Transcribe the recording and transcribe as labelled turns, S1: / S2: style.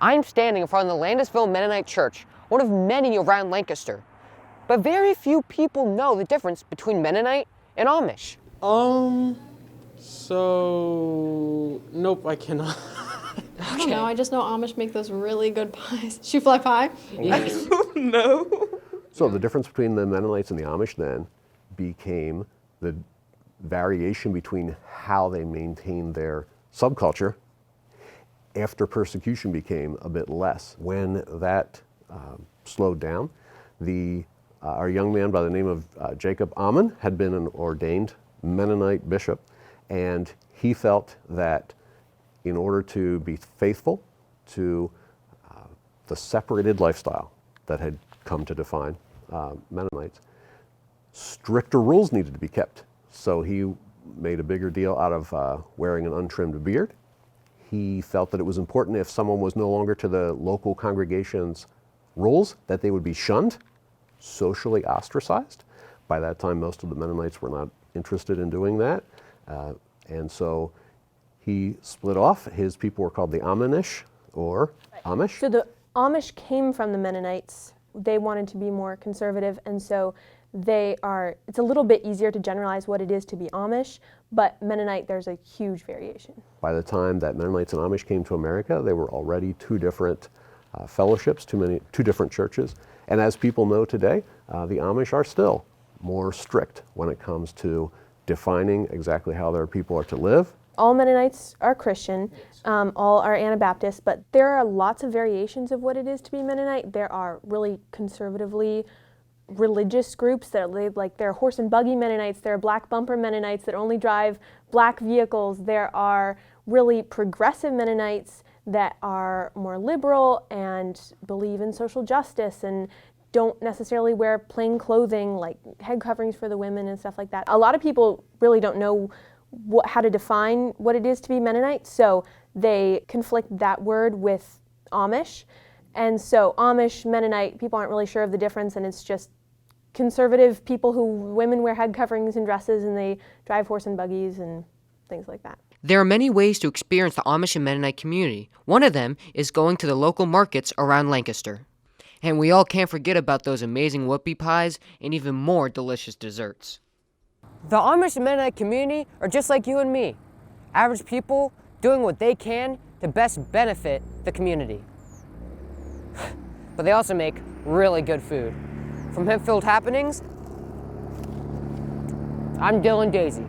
S1: I'm standing in front of the Landisville Mennonite Church, one of many around Lancaster. But very few people know the difference between Mennonite and Amish.
S2: Nope, I cannot.
S3: I don't know, I just know Amish make those really good pies. Shoe fly pie?
S1: Yes.
S2: No.
S4: So the difference between the Mennonites and the Amish then became the variation between how they maintained their subculture after persecution became a bit less. When that slowed down, our young man by the name of Jacob Ammon had been an ordained Mennonite bishop, and he felt that in order to be faithful to the separated lifestyle that had come to define Mennonites, stricter rules needed to be kept. So he made a bigger deal out of wearing an untrimmed beard. He felt that it was important if someone was no longer to the local congregation's rules, that they would be shunned, socially ostracized. By that time, most of the Mennonites were not interested in doing that. And so he split off. His people were called the Amish or Amish.
S5: So the Amish came from the Mennonites. They wanted to be more conservative, and so it's a little bit easier to generalize what it is to be Amish, but Mennonite, there's a huge variation.
S4: By the time that Mennonites and Amish came to America, they were already two different fellowships, two different churches. And as people know today, the Amish are still more strict when it comes to defining exactly how their people are to live.
S5: All Mennonites are Christian, all are Anabaptist, but there are lots of variations of what it is to be Mennonite. There are really conservatively religious groups that there are horse and buggy Mennonites, there are black bumper Mennonites that only drive black vehicles, there are really progressive Mennonites that are more liberal and believe in social justice and don't necessarily wear plain clothing like head coverings for the women and stuff like that. A lot of people really don't know how to define what it is to be Mennonite, so they conflict that word with Amish. And so Amish, Mennonite, people aren't really sure of the difference, and it's just conservative people women wear head coverings and dresses, and they drive horse and buggies and things like that.
S1: There are many ways to experience the Amish and Mennonite community. One of them is going to the local markets around Lancaster. And we all can't forget about those amazing whoopie pies and even more delicious desserts. The Amish and Mennonite community are just like you and me, average people doing what they can to best benefit the community. But they also make really good food. From HempfieldHappenings, I'm Dillon Daisy.